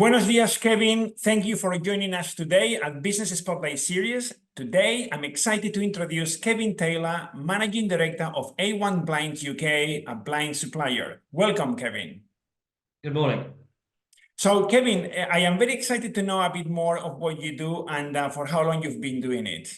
Buenos dias, Kevin. Thank you for joining us today at Business Spotlight Series. Today, I'm excited to introduce Kevin Taylor, Managing Director of A1 Blinds UK, a blind supplier. Welcome, Kevin. Good morning. So, Kevin, I am very excited to know a bit more of what you do and for how long you've been doing it.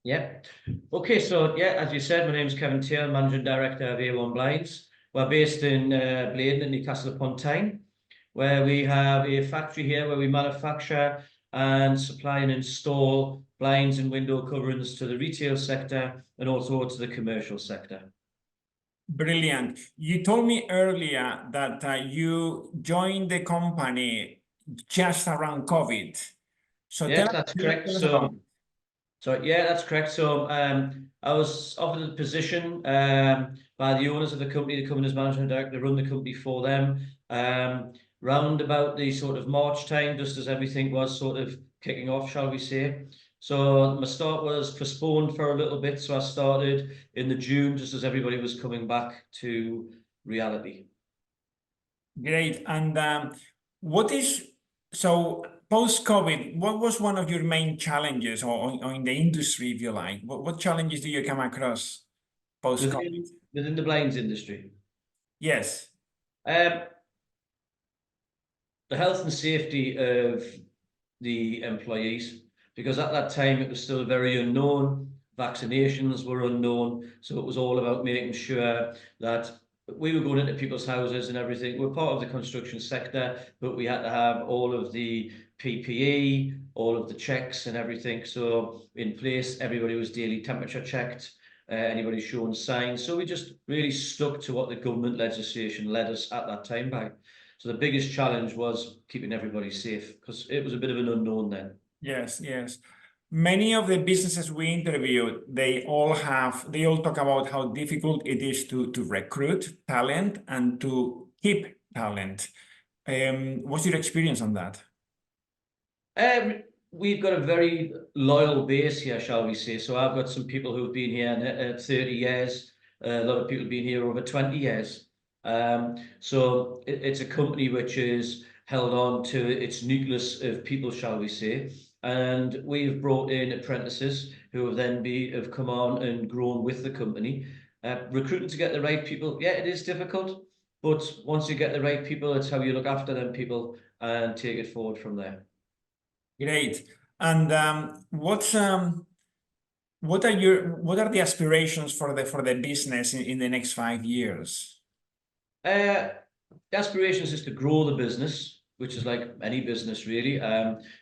Yeah. Okay, so as you said, my name is Kevin Taylor, Managing Director of A1 Blinds. We're based in Blaydon in Newcastle upon Tyne, where we have a factory here where we manufacture and supply and install blinds and window coverings to the retail sector and also to the commercial sector. Brilliant. You told me earlier that you joined the company just around COVID. So yes, that's correct. That's correct. So I was offered a position by the owners of the company to come in as managing director, run the company for them. Round about the sort of March time, just as everything was sort of kicking off, shall we say. So my start was postponed for a little bit. So I started in the June, just as everybody was coming back to reality. Great. And post-COVID, what was one of your main challenges or in the industry, if you like? What challenges do you come across post-COVID? Within the blinds industry? Yes. The health and safety of the employees, because at that time it was still very unknown. Vaccinations were unknown, so it was all about making sure that we were going into people's houses and everything. We're part of the construction sector, but we had to have all of the PPE, all of the checks and everything so in place. Everybody was daily temperature checked, anybody showing signs. So we just really stuck to what the government legislation led us at that time by. So the biggest challenge was keeping everybody safe because it was a bit of an unknown then. Yes, yes. Many of the businesses we interviewed, they all talk about how difficult it is to recruit talent and to keep talent. What's your experience on that? We've got a very loyal base here, shall we say. So I've got some people who've been here 30 years. A lot of people have been here over 20 years. So it's a company which is held on to its nucleus of people, shall we say. And we've brought in apprentices who have come on and grown with the company. Recruiting to get the right people, it is difficult. But once you get the right people, it's how you look after them people and take it forward from there. Great. And what are the aspirations for the business in the next 5 years? The aspirations is to grow the business, which is like any business really.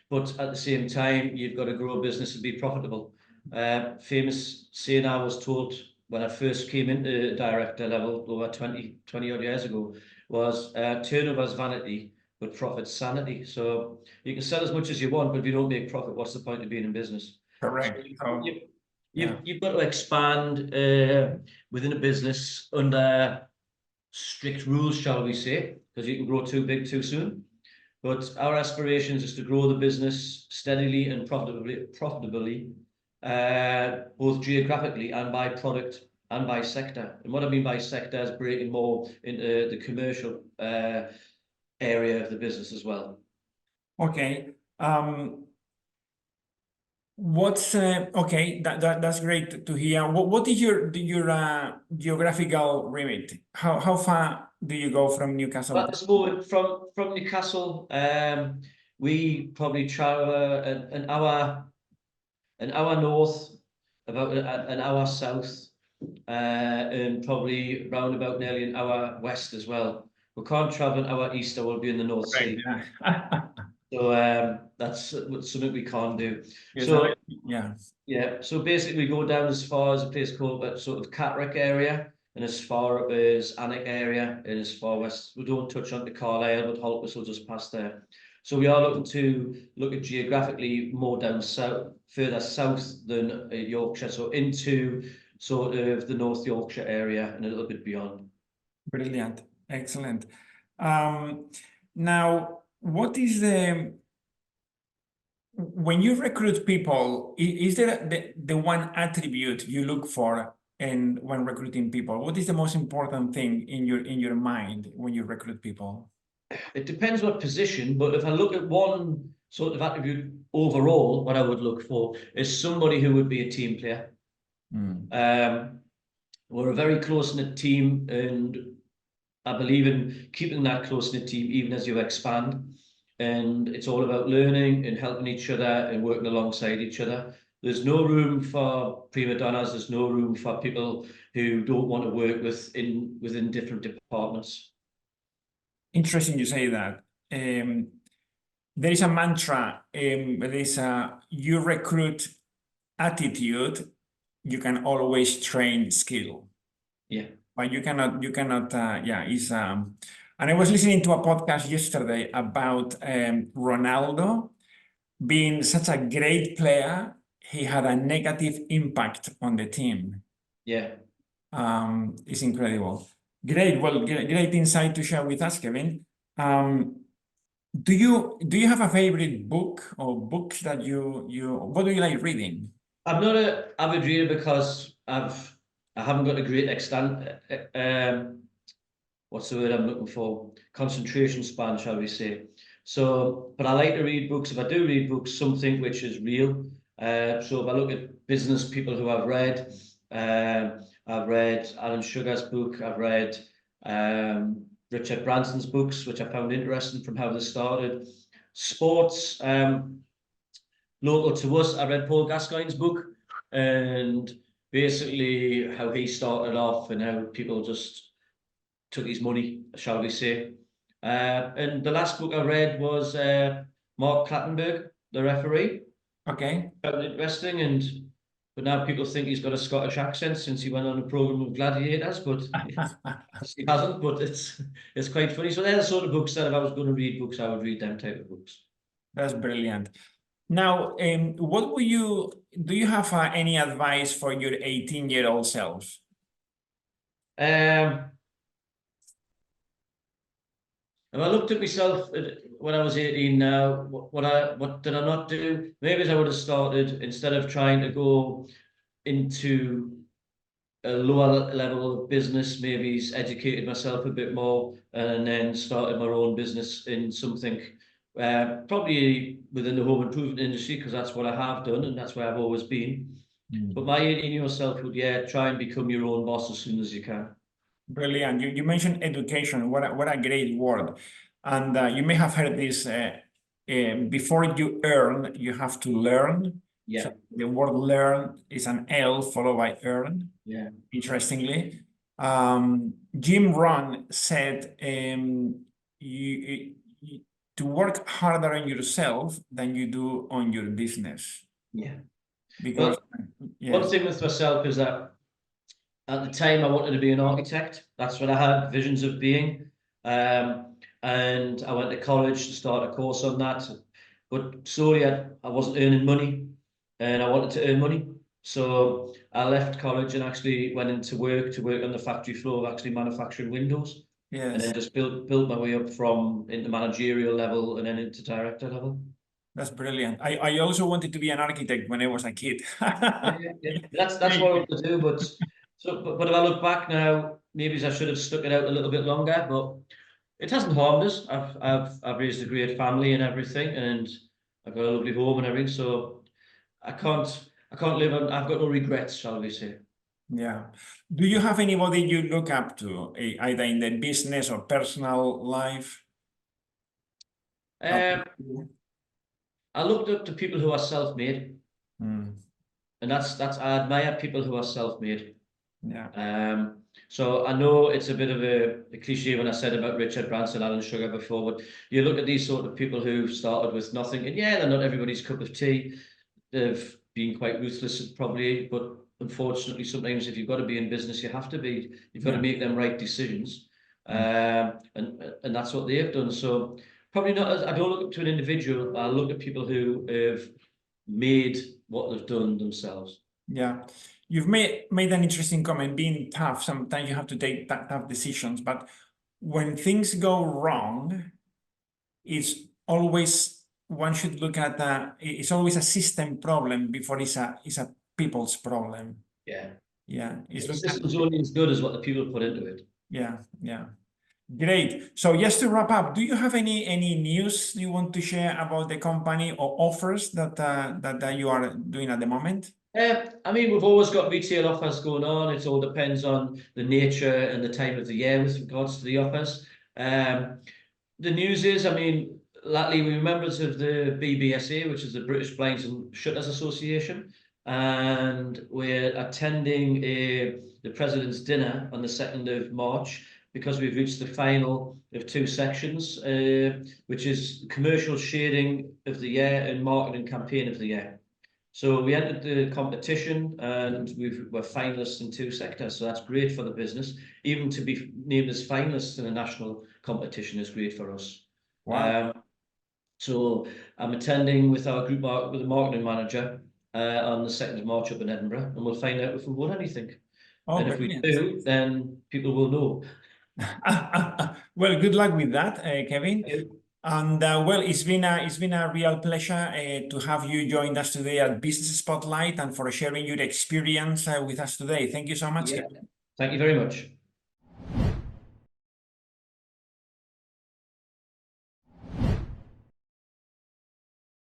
But at the same time, you've got to grow a business and be profitable. Famous saying I was told when I first came into director level over 20 odd years ago was turnover's vanity, but profit's sanity. So you can sell as much as you want, but if you don't make profit, what's the point of being in business? Correct. So you've got to expand within a business under strict rules, shall we say, because you can grow too big too soon. But our aspirations is to grow the business steadily and profitably, both geographically and by product and by sector. And what I mean by sector is breaking more into the commercial area of the business as well. Okay. That's great to hear. What is your geographical remit? How far do you go from Newcastle? At this moment, from Newcastle, we probably travel an hour north, about an hour south, and probably round about nearly an hour west as well. We can't travel an hour east, or we'll be in the North Sea. So that's something we can't do. So basically we go down as far as a place called sort of Catterick area, and as far as Alnwick area, and as far west. We don't touch on the Carlisle, but Holtwhistle will just pass there. So we are looking to look at geographically more down south, further south than Yorkshire, so into sort of the North Yorkshire area and a little bit beyond. Brilliant, excellent. Now, what is when you recruit people, is there the one attribute you look for when recruiting people? What is the most important thing in your mind when you recruit people? it depends what position, but if I look at one sort of attribute overall, what I would look for is somebody who would be a team player. We're a very close-knit team, and I believe in keeping that close-knit team even as you expand. And it's all about learning and helping each other and working alongside each other. There's no room for prima donnas. There's no room for people who don't want to work within different departments. Interesting you say that. There is a mantra, there is a you recruit attitude, you can always train skill. Yeah. But you cannot, yeah, it's, and I was listening to a podcast yesterday about Ronaldo being such a great player, he had a negative impact on the team. Yeah. It's incredible. Great, well, great insight to share with us, Kevin. Do you have a favorite book or books that what do you like reading? I'm not an avid reader because I haven't got a great extent. What's the word I'm looking for? Concentration span, shall we say? So, but I like to read books. If I do read books, something which is real. So if I look at business people who I've read Alan Sugar's book. I've read Richard Branson's books, which I found interesting from how they started. Sports, local to us, I read Paul Gascoigne's book, and basically how he started off and how people just took his money, shall we say. And the last book I read was Mark Clattenburg, The Referee. Okay. Found it interesting, but now people think he's got a Scottish accent since he went on a program of gladiators, but he hasn't. But it's quite funny. So they're the sort of books that if I was going to read books, I would read them type of books. That's brilliant. Now, do you have any advice for your 18-year-old self? If I looked at myself when I was 18 now, what did I not do? Maybe I would have started, instead of trying to go into a lower level of business, maybe educated myself a bit more and then started my own business in something probably within the home improvement industry, because that's what I have done and that's where I've always been. But my 18-year-old self would, try and become your own boss as soon as you can. Brilliant. You mentioned education. What a great word. And you may have heard this, before you earn, you have to learn. Yeah. So the word learn is an L followed by earn. Yeah. Interestingly. Jim Rohn said to work harder on yourself than you do on your business. Yeah. Because one thing with myself is that at the time I wanted to be an architect. That's what I had visions of being. And I went to college to start a course on that. But slowly I wasn't earning money and I wanted to earn money. So I left college and actually went into work on the factory floor of actually manufacturing windows. Yes. And then just built my way up into managerial level and then into director level. That's brilliant. I also wanted to be an architect when I was a kid. Yeah. That's what I want to do. But if I look back now, maybe I should have stuck it out a little bit longer. But it hasn't harmed us. I've raised a great family and everything, and I've got a lovely home and everything. So I can't live on. I've got no regrets, shall we say? Yeah. Do you have anybody you look up to, either in the business or personal life? I looked up to people who are self-made, and that's I admire people who are self-made. Yeah. So I know it's a bit of a cliche when I said about Richard Branson, Alan Sugar before, but you look at these sort of people who started with nothing, and they're not everybody's cup of tea. They've been quite ruthless, probably, but unfortunately, sometimes if you've got to be in business, you have to be. You've got to make them right decisions, and that's what they've done. So probably not. I don't look up to an individual. I look at people who have made what they've done themselves. Yeah. You've made an interesting comment, being tough. Sometimes you have to take tough decisions, but when things go wrong, it's always, one should look at it's always a system problem before it's a people's problem. Yeah. Yeah. The system's only as good as what the people put into it. Yeah. Yeah. Great. So just to wrap up, do you have any news you want to share about the company or offers that you are doing at the moment? I mean, we've always got retail offers going on. It all depends on the nature and the time of the year with regards to the offers. The news is, I mean, lately we're members of the BBSA, which is the British Blinds and Shutters Association, and we're attending the President's Dinner on the 2nd of March because we've reached the final of 2 sections, which is commercial shading of the year and marketing campaign of the year. So we entered the competition and we're finalists in 2 sectors. So that's great for the business. Even to be named as finalists in a national competition is great for us. Wow. So I'm attending with our group with the marketing manager on the 2nd of March up in Edinburgh, and we'll find out if we won anything. Oh, And if we do, then people will know. Well, good luck with that, Kevin. And well, it's been a real pleasure to have you join us today at Business Spotlight and for sharing your experience with us today. Thank you so much, Kevin. Thank you very much.